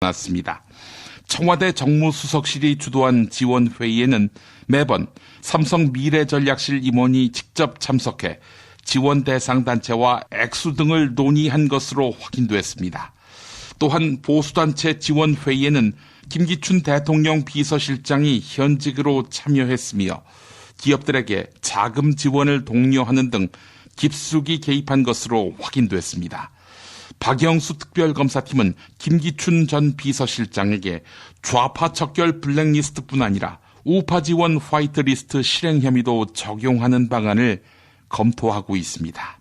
드러났습니다. 청와대 정무수석실이 주도한 지원회의에는 매번 삼성 미래전략실 임원이 직접 참석해 지원 대상 단체와 액수 등을 논의한 것으로 확인됐습니다. 또한 보수단체 지원회의에는 김기춘 대통령 비서실장이 현직으로 참여했으며 기업들에게 자금 지원을 독려하는 등 깊숙이 개입한 것으로 확인됐습니다. 박영수 특별검사팀은 김기춘 전 비서실장에게 좌파 척결 블랙리스트뿐 아니라 우파 지원 화이트리스트 실행 혐의도 적용하는 방안을 검토하고 있습니다.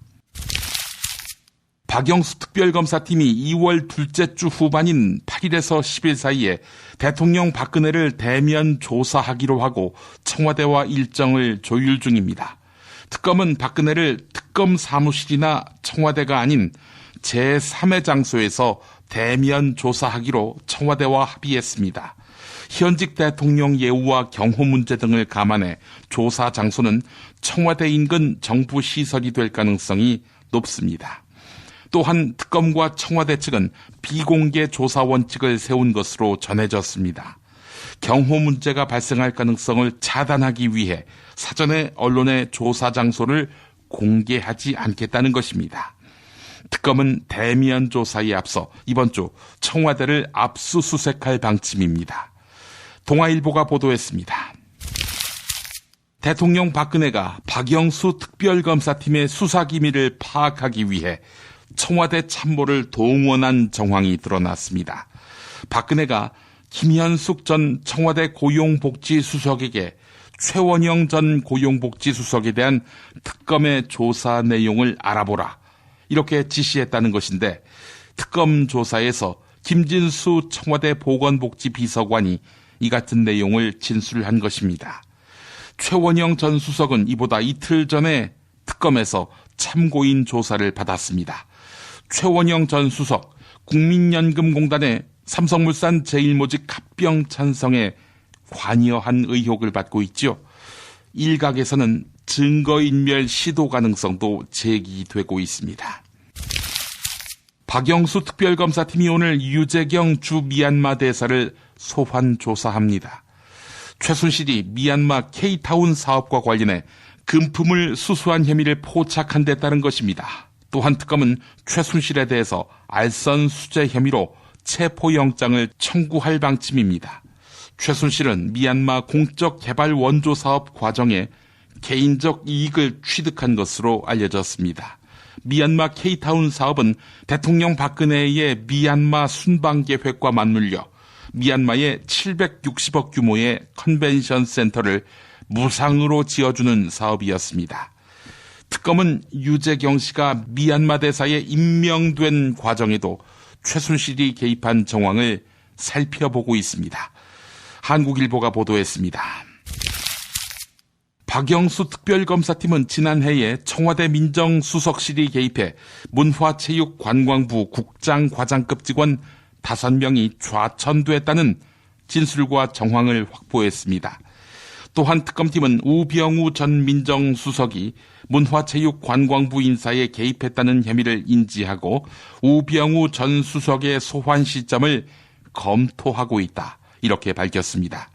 박영수 특별검사팀이 2월 둘째 주 후반인 8일에서 10일 사이에 대통령 박근혜를 대면 조사하기로 하고 청와대와 일정을 조율 중입니다. 특검은 박근혜를 특검 사무실이나 청와대가 아닌 제3의 장소에서 대면 조사하기로 청와대와 합의했습니다. 현직 대통령 예우와 경호 문제 등을 감안해 조사 장소는 청와대 인근 정부 시설이 될 가능성이 높습니다. 또한 특검과 청와대 측은 비공개 조사 원칙을 세운 것으로 전해졌습니다. 경호 문제가 발생할 가능성을 차단하기 위해 사전에 언론의 조사 장소를 공개하지 않겠다는 것입니다. 특검은 대면 조사에 앞서 이번 주 청와대를 압수수색할 방침입니다. 동아일보가 보도했습니다. 대통령 박근혜가 박영수 특별검사팀의 수사기밀을 파악하기 위해 청와대 참모를 동원한 정황이 드러났습니다. 박근혜가 김현숙 전 청와대 고용복지수석에게 최원영 전 고용복지수석에 대한 특검의 조사 내용을 알아보라 이렇게 지시했다는 것인데 특검 조사에서 김진수 청와대 보건복지비서관이 이 같은 내용을 진술한 것입니다. 최원영 전 수석은 이보다 이틀 전에 특검에서 참고인 조사를 받았습니다. 최원영 전 수석 국민연금공단의 삼성물산 제1모직 합병 찬성에 관여한 의혹을 받고 있죠. 일각에서는 증거인멸 시도 가능성도 제기되고 있습니다. 박영수 특별검사팀이 오늘 유재경 주 미얀마 대사를 소환 조사합니다. 최순실이 미얀마 K타운 사업과 관련해 금품을 수수한 혐의를 포착한 데 따른 것입니다. 또한 특검은 최순실에 대해서 알선 수재 혐의로 체포영장을 청구할 방침입니다. 최순실은 미얀마 공적 개발 원조 사업 과정에 개인적 이익을 취득한 것으로 알려졌습니다. 미얀마 K타운 사업은 대통령 박근혜의 미얀마 순방계획과 맞물려 미얀마에 760억 규모의 컨벤션 센터를 무상으로 지어주는 사업이었습니다. 특검은 유재경 씨가 미얀마 대사에 임명된 과정에도 최순실이 개입한 정황을 살펴보고 있습니다. 한국일보가 보도했습니다. 박영수 특별검사팀은 지난해에 청와대 민정수석실이 개입해 문화체육관광부 국장 과장급 직원 5명이 좌천됐다는 진술과 정황을 확보했습니다. 또한 특검팀은 우병우 전 민정수석이 문화체육관광부 인사에 개입했다는 혐의를 인지하고 우병우 전 수석의 소환 시점을 검토하고 있다. 이렇게 밝혔습니다.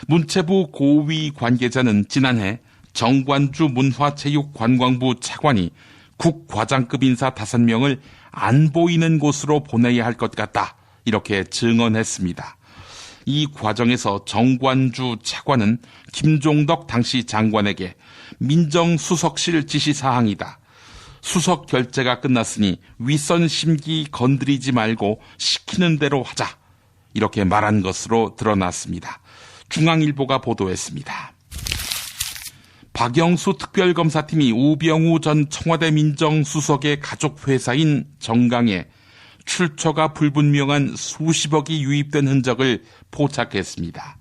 문체부 고위 관계자는 지난해 정관주 문화체육관광부 차관이 국과장급 인사 5명을 안 보이는 곳으로 보내야 할 것 같다. 이렇게 증언했습니다. 이 과정에서 정관주 차관은 김종덕 당시 장관에게 민정수석실 지시사항이다. 수석 결재가 끝났으니 윗선 심기 건드리지 말고 시키는 대로 하자. 이렇게 말한 것으로 드러났습니다. 중앙일보가 보도했습니다. 박영수 특별검사팀이 우병우 전 청와대 민정수석의 가족회사인 정강에 출처가 불분명한 수십억이 유입된 흔적을 포착했습니다.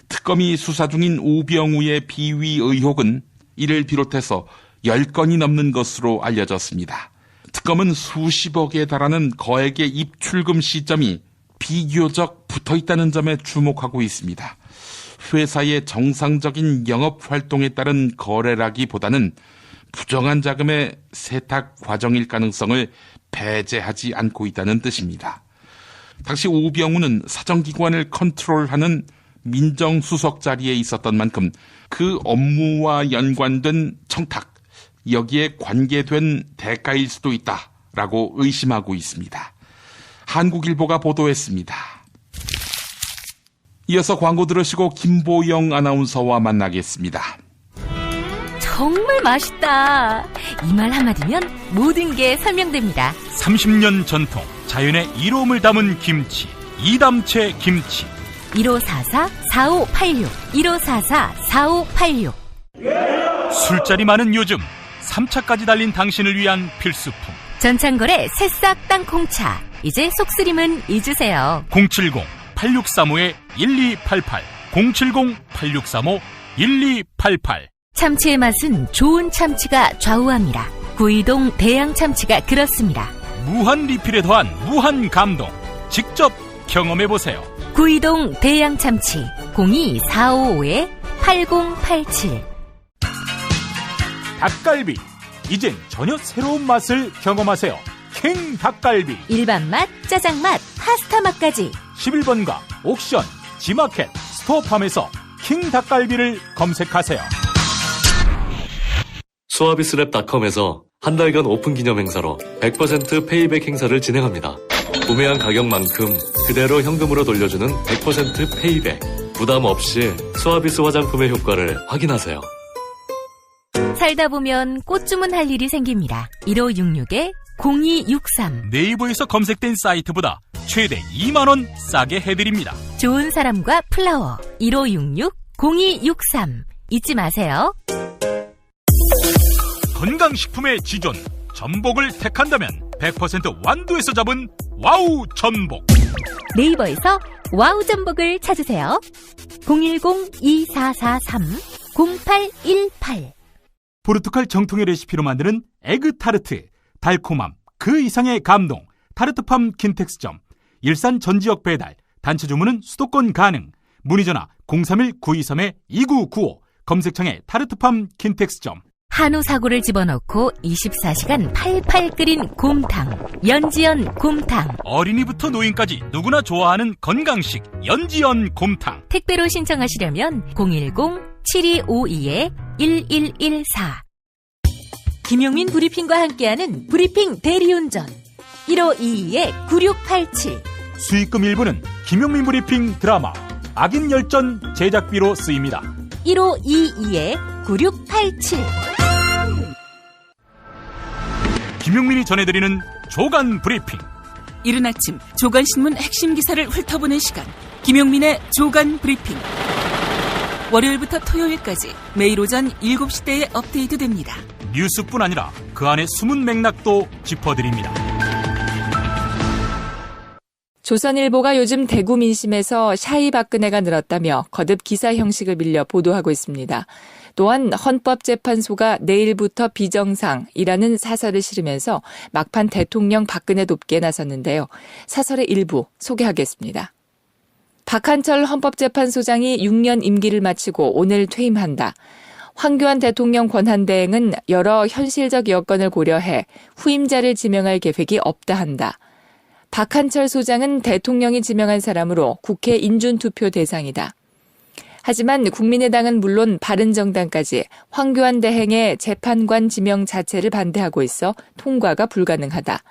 특검이 수사 중인 우병우의 비위 의혹은 이를 비롯해서 10건이 넘는 것으로 알려졌습니다. 특검은 수십억에 달하는 거액의 입출금 시점이 비교적 붙어있다는 점에 주목하고 있습니다. 회사의 정상적인 영업활동에 따른 거래라기보다는 부정한 자금의 세탁 과정일 가능성을 배제하지 않고 있다는 뜻입니다. 당시 우병우는 사정기관을 컨트롤하는 민정수석 자리에 있었던 만큼 그 업무와 연관된 청탁, 여기에 관계된 대가일 수도 있다라고 의심하고 있습니다. 한국일보가 보도했습니다. 이어서 광고 들으시고 김보영 아나운서와 만나겠습니다. 정말 맛있다. 이 말 한마디면 모든 게 설명됩니다. 30년 전통 자연의 이로움을 담은 김치, 이담채 김치. 1544-4586 1544-4586. 술자리 많은 요즘 3차까지 달린 당신을 위한 필수품. 전창걸의 새싹 땅콩차. 이제 속쓰림은 잊으세요. 070-8635-1288 070-8635-1288. 참치의 맛은 좋은 참치가 좌우합니다. 구이동 대양 참치가 그렇습니다. 무한 리필에 더한 무한 감동. 직접 경험해보세요. 구이동 대양 참치 02455-8087. 닭갈비. 이젠 전혀 새로운 맛을 경험하세요. 킹 닭갈비. 일반 맛, 짜장 맛, 파스타 맛까지. 11번가 옥션, 지마켓, 스토어팜에서 킹 닭갈비를 검색하세요. 수아비스랩닷컴에서 한 달간 오픈 기념 행사로 100% 페이백 행사를 진행합니다. 구매한 가격만큼 그대로 현금으로 돌려주는 100% 페이백. 부담 없이 수아비스 화장품의 효과를 확인하세요. 살다 보면 꽃 주문할 일이 생깁니다. 1566-0263. 네이버에서 검색된 사이트보다 최대 2만원 싸게 해드립니다. 좋은 사람과 플라워 1566-0263. 잊지 마세요. 건강식품의 지존 전복을 택한다면 100% 완도에서 잡은 와우 전복. 네이버에서 와우 전복을 찾으세요. 010-2443-0818. 포르투갈 정통의 레시피로 만드는 에그타르트. 달콤함 그 이상의 감동. 타르트팜 킨텍스점. 일산 전 지역 배달. 단체 주문은 수도권 가능. 문의 전화 031-923-2995. 검색창에 타르트팜 킨텍스점. 한우 사고를 집어넣고 24시간 팔팔 끓인 곰탕. 연지연 곰탕. 어린이부터 노인까지 누구나 좋아하는 건강식 연지연 곰탕. 택배로 신청하시려면 010-7252-1114. 김용민 브리핑과 함께하는 브리핑 대리운전 1522-9687. 수익금 일부는 김용민 브리핑 드라마 악인 열전 제작비로 쓰입니다. 1522-9687. 김용민이 전해드리는 조간 브리핑. 이른 아침 조간신문 핵심 기사를 훑어보는 시간, 김용민의 조간 브리핑. 월요일부터 토요일까지 매일 오전 7시대에 업데이트됩니다. 뉴스뿐 아니라 그 안에 숨은 맥락도 짚어드립니다. 조선일보가 요즘 대구 민심에서 샤이 박근혜가 늘었다며 거듭 기사 형식을 빌려 보도하고 있습니다. 또한 헌법재판소가 내일부터 비정상이라는 사설을 실으면서 막판 대통령 박근혜 돕기에 나섰는데요. 사설의 일부 소개하겠습니다. 박한철 헌법재판소장이 6년 임기를 마치고 오늘 퇴임한다. 황교안 대통령 권한대행은 여러 현실적 여건을 고려해 후임자를 지명할 계획이 없다 한다. 박한철 소장은 대통령이 지명한 사람으로 국회 인준투표 대상이다. 하지만 국민의당은 물론 바른정당까지 황교안 대행의 재판관 지명 자체를 반대하고 있어 통과가 불가능하다.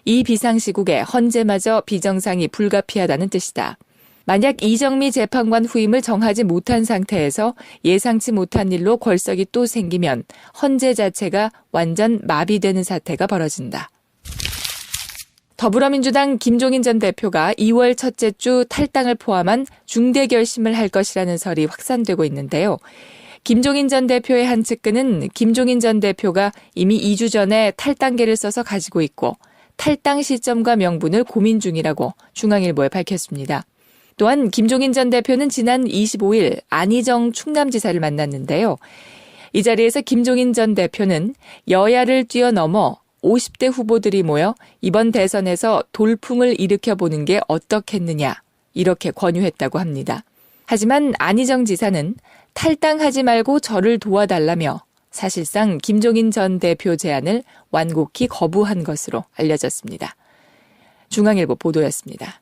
이 비상시국에 헌재마저 비정상이 불가피하다는 뜻이다. 만약 이정미 재판관 후임을 정하지 못한 상태에서 예상치 못한 일로 걸석이 또 생기면 헌재 자체가 완전 마비되는 사태가 벌어진다. 더불어민주당 김종인 전 대표가 2월 첫째 주 탈당을 포함한 중대 결심을 할 것이라는 설이 확산되고 있는데요. 김종인 전 대표의 한 측근은 김종인 전 대표가 이미 2주 전에 탈당계를 써서 가지고 있고 탈당 시점과 명분을 고민 중이라고 중앙일보에 밝혔습니다. 또한 김종인 전 대표는 지난 25일 안희정 충남지사를 만났는데요. 이 자리에서 김종인 전 대표는 여야를 뛰어넘어 50대 후보들이 모여 이번 대선에서 돌풍을 일으켜보는 게 어떻겠느냐 이렇게 권유했다고 합니다. 하지만 안희정 지사는 탈당하지 말고 저를 도와달라며 사실상 김종인 전 대표 제안을 완곡히 거부한 것으로 알려졌습니다. 중앙일보 보도였습니다.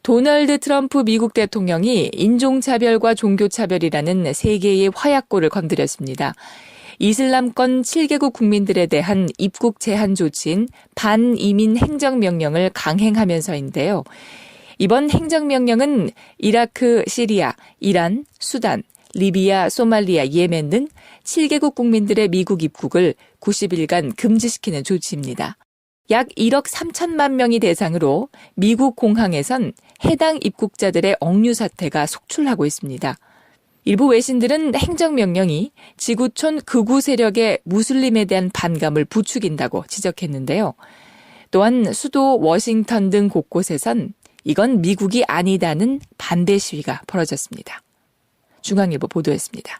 도널드 트럼프 미국 대통령이 인종차별과 종교차별이라는 세계의 화약고를 건드렸습니다. 이슬람권 7개국 국민들에 대한 입국 제한 조치인 반이민 행정명령을 강행하면서인데요. 이번 행정명령은 이라크, 시리아, 이란, 수단, 리비아, 소말리아, 예멘 등 7개국 국민들의 미국 입국을 90일간 금지시키는 조치입니다. 약 1억 3천만 명이 대상으로 미국 공항에선 해당 입국자들의 억류 사태가 속출하고 있습니다. 일부 외신들은 행정명령이 지구촌 극우 세력의 무슬림에 대한 반감을 부추긴다고 지적했는데요. 또한 수도 워싱턴 등 곳곳에선 이건 미국이 아니다는 반대 시위가 벌어졌습니다. 중앙일보 보도였습니다.